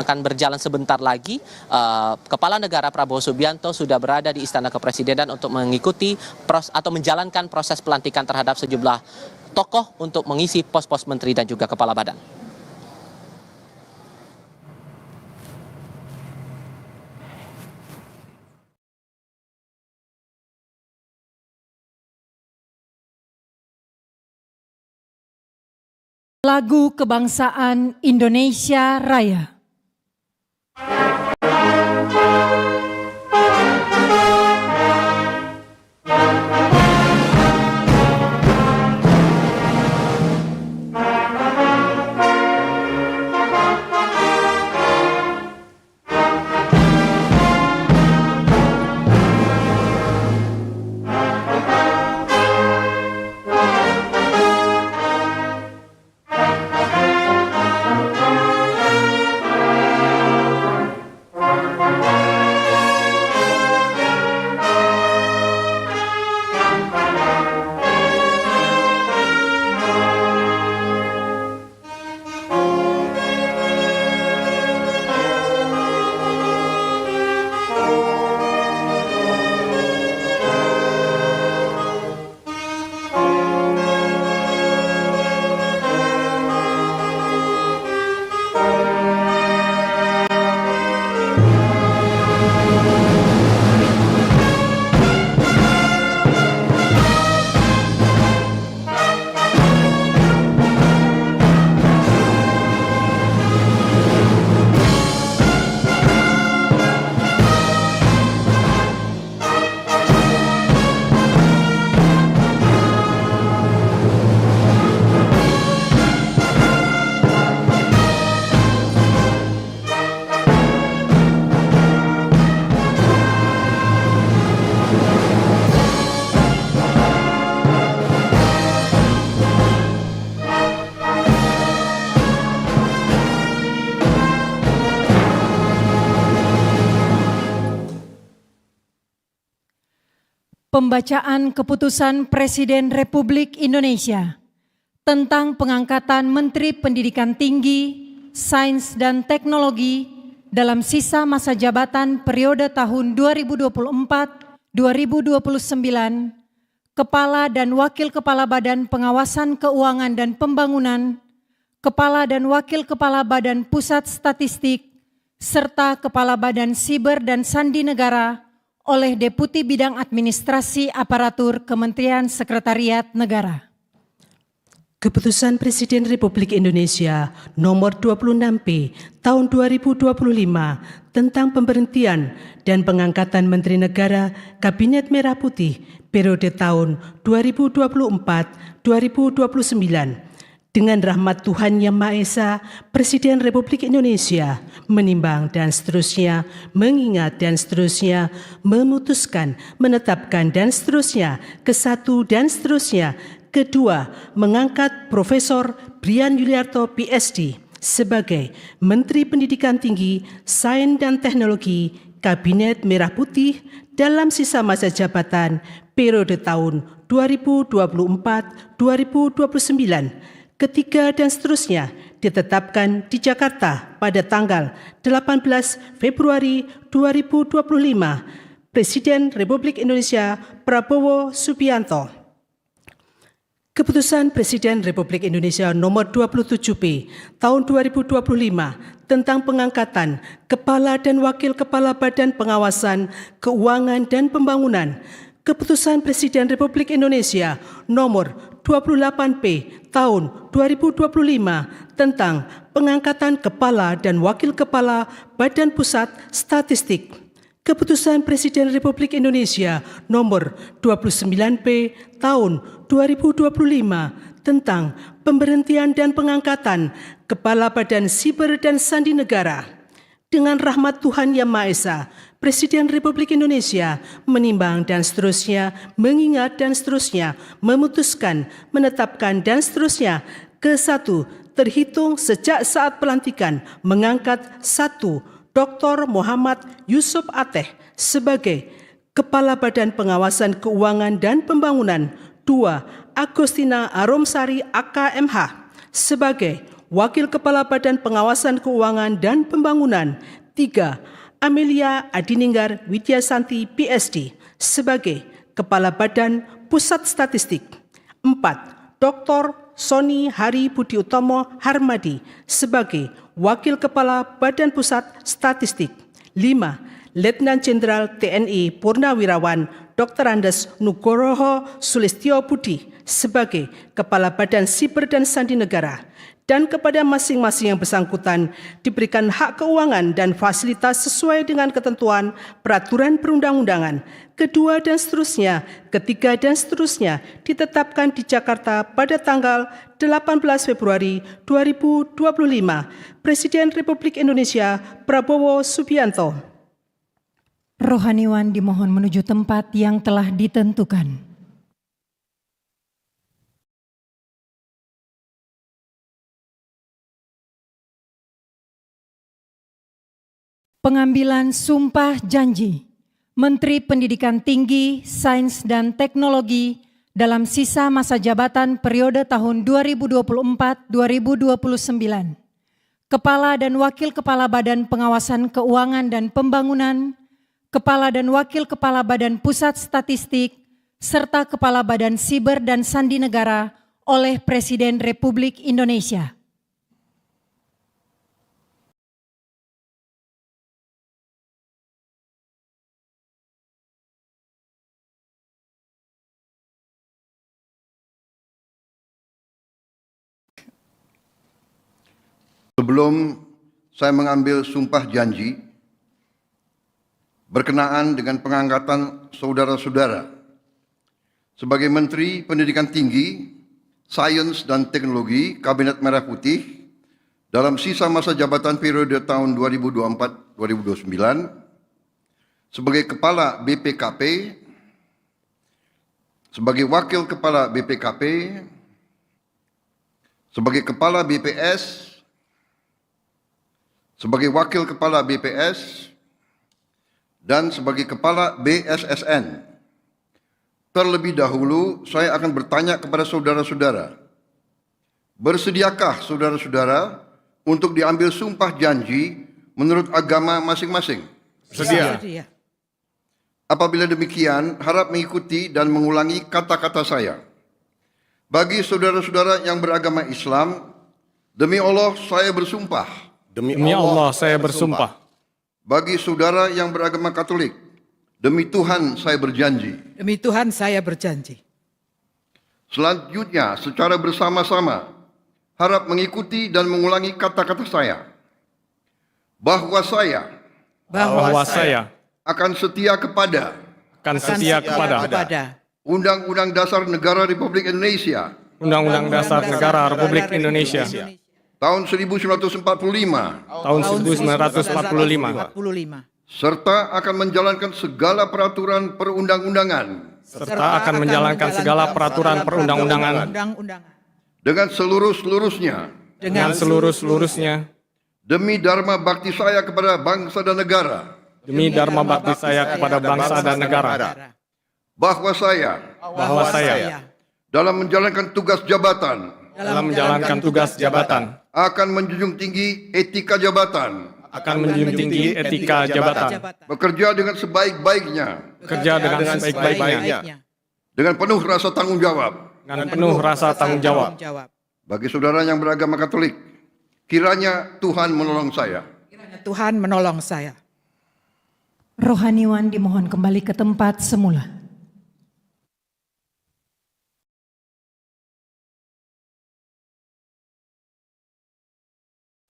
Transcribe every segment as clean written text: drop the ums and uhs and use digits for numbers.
akan berjalan sebentar lagi. Kepala Negara Prabowo Subianto sudah berada di Istana Kepresidenan untuk mengikuti atau menjalankan proses pelantikan terhadap sejumlah tokoh untuk mengisi pos-pos menteri dan juga kepala badan. Lagu Kebangsaan Indonesia Raya. Pembacaan Keputusan Presiden Republik Indonesia tentang pengangkatan Menteri Pendidikan Tinggi, Sains dan Teknologi dalam sisa masa jabatan periode tahun 2024-2029, Kepala dan Wakil Kepala Badan Pengawasan Keuangan dan Pembangunan, Kepala dan Wakil Kepala Badan Pusat Statistik, serta Kepala Badan Siber dan Sandi Negara oleh Deputi Bidang Administrasi Aparatur Kementerian Sekretariat Negara. Keputusan Presiden Republik Indonesia Nomor 26P Tahun 2025 tentang pemberhentian dan pengangkatan Menteri Negara Kabinet Merah Putih periode tahun 2024-2029. Dengan rahmat Tuhan Yang Maha Esa, Presiden Republik Indonesia menimbang dan seterusnya, mengingat dan seterusnya, memutuskan, menetapkan dan seterusnya, kesatu dan seterusnya. Kedua, mengangkat Profesor Brian Yuliarto PhD sebagai Menteri Pendidikan Tinggi, Sains dan Teknologi Kabinet Merah Putih dalam sisa masa jabatan periode tahun 2024-2029. Ketiga dan seterusnya ditetapkan di Jakarta pada tanggal 18 Februari 2025. Presiden Republik Indonesia Prabowo Subianto. Keputusan Presiden Republik Indonesia Nomor 27P Tahun 2025 tentang pengangkatan Kepala dan Wakil Kepala Badan Pengawasan Keuangan dan Pembangunan. Keputusan Presiden Republik Indonesia Nomor 28P Tahun 2025 tentang pengangkatan Kepala dan Wakil Kepala Badan Pusat Statistik. Keputusan Presiden Republik Indonesia Nomor 29P Tahun 2025 tentang pemberhentian dan pengangkatan Kepala Badan Siber dan Sandi Negara. Dengan rahmat Tuhan Yang Maha Esa, Presiden Republik Indonesia menimbang dan seterusnya, mengingat dan seterusnya, memutuskan, menetapkan dan seterusnya. Ke-1, terhitung sejak saat pelantikan mengangkat 1. Dr. Muhammad Yusuf Ateh sebagai Kepala Badan Pengawasan Keuangan dan Pembangunan. 2. Agustina Aromsari AKMH sebagai Wakil Kepala Badan Pengawasan Keuangan dan Pembangunan. 3. Amelia Adininggar Widyasanti PSD sebagai Kepala Badan Pusat Statistik. 4. Dr. Sony Hari Budi Utomo Harmadi sebagai Wakil Kepala Badan Pusat Statistik. 5. Letnan Jenderal TNI Purnawirawan Dr. Andes Nugroho Sulistyo Budi sebagai Kepala Badan Siber dan Sandi Negara, dan kepada masing-masing yang bersangkutan diberikan hak keuangan dan fasilitas sesuai dengan ketentuan peraturan perundang-undangan. Kedua dan seterusnya, ketiga dan seterusnya ditetapkan di Jakarta pada tanggal 18 Februari 2025. Presiden Republik Indonesia Prabowo Subianto. Rohaniwan dimohon menuju tempat yang telah ditentukan. Pengambilan sumpah janji Menteri Pendidikan Tinggi, Sains dan Teknologi dalam sisa masa jabatan periode tahun 2024-2029. Kepala dan Wakil Kepala Badan Pengawasan Keuangan dan Pembangunan, Kepala dan Wakil Kepala Badan Pusat Statistik, serta Kepala Badan Siber dan Sandi Negara oleh Presiden Republik Indonesia. Sebelum saya mengambil sumpah janji berkenaan dengan pengangkatan saudara-saudara sebagai Menteri Pendidikan Tinggi, Sains dan Teknologi Kabinet Merah Putih dalam sisa masa jabatan periode tahun 2024-2029, sebagai Kepala BPKP, sebagai Wakil Kepala BPKP, sebagai Kepala BPS, sebagai Wakil Kepala BPS, dan sebagai Kepala BSSN. Terlebih dahulu, saya akan bertanya kepada saudara-saudara, bersediakah saudara-saudara untuk diambil sumpah janji menurut agama masing-masing? Sedia. Apabila demikian, harap mengikuti dan mengulangi kata-kata saya. Bagi saudara-saudara yang beragama Islam, demi Allah saya bersumpah. Demi Allah saya bersumpah. Bagi saudara yang beragama Katolik, demi Tuhan saya berjanji. Demi Tuhan saya berjanji. Selanjutnya, secara bersama-sama, harap mengikuti dan mengulangi kata-kata saya. Bahwa saya akan setia kepada Undang-Undang Dasar Negara Republik Indonesia Undang-Undang Dasar Negara Republik Indonesia tahun 1945 serta akan menjalankan segala peraturan perundang-undangan dengan seluruh-seluruhnya demi dharma bakti saya kepada bangsa dan negara. Bahwa saya dalam menjalankan tugas jabatan akan menjunjung tinggi etika jabatan, bekerja dengan sebaik-baiknya, dengan penuh rasa tanggung jawab. Bagi saudara yang beragama Katolik, kiranya Tuhan menolong saya. Rohaniwan dimohon kembali ke tempat semula.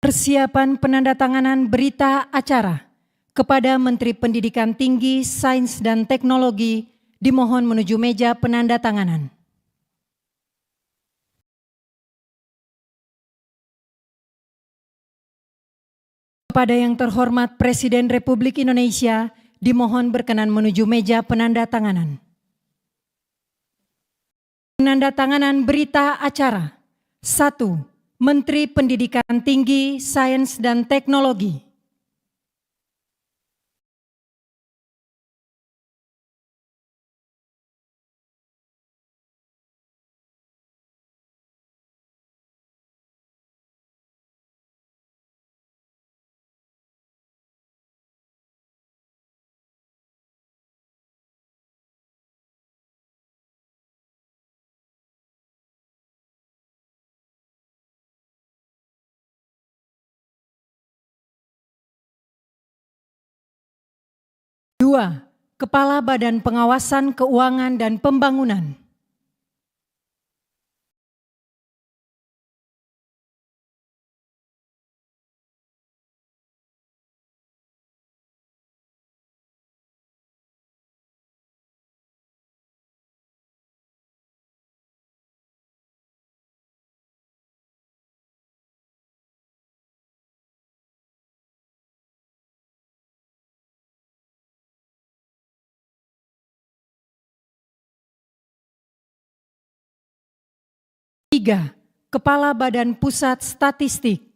Persiapan penandatanganan berita acara kepada Menteri Pendidikan Tinggi, Sains dan Teknologi dimohon menuju meja penandatanganan. Kepada yang terhormat Presiden Republik Indonesia dimohon berkenan menuju meja penandatanganan. Penandatanganan berita acara. 1. Menteri Pendidikan Tinggi, Sains dan Teknologi. 2. Kepala Badan Pengawasan Keuangan dan Pembangunan. Tiga, Kepala Badan Pusat Statistik.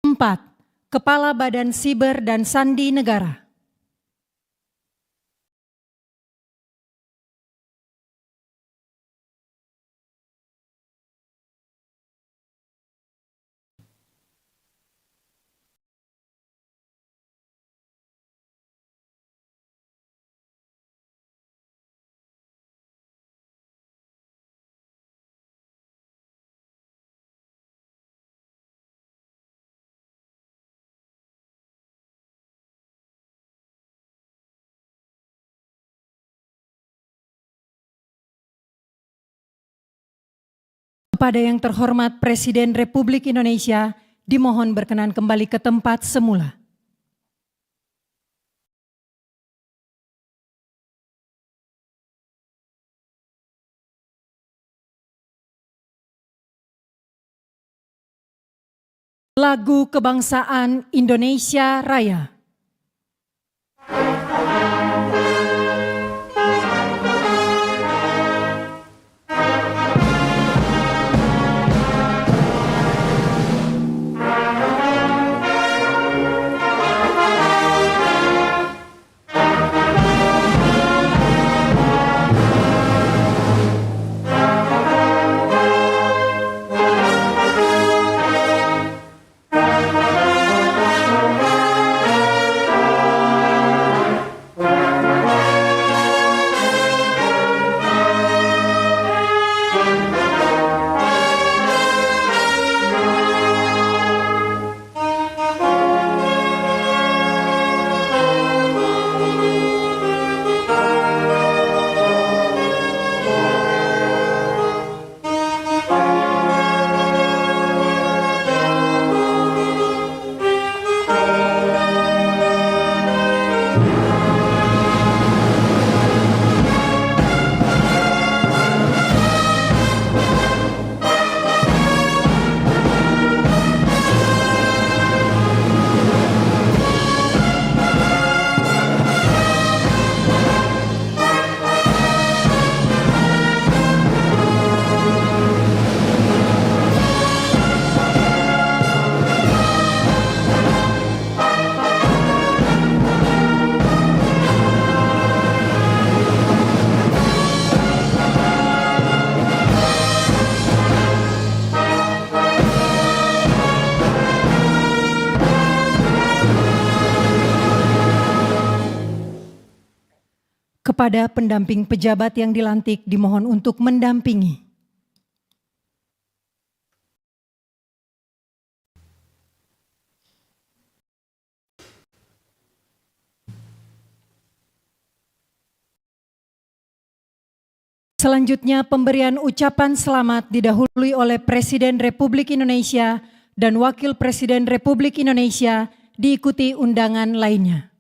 Empat, Kepala Badan Siber dan Sandi Negara. Kepada yang terhormat Presiden Republik Indonesia, dimohon berkenan kembali ke tempat semula. Lagu Kebangsaan Indonesia Raya. Kepada pendamping pejabat yang dilantik dimohon untuk mendampingi. Selanjutnya pemberian ucapan selamat didahului oleh Presiden Republik Indonesia dan Wakil Presiden Republik Indonesia diikuti undangan lainnya.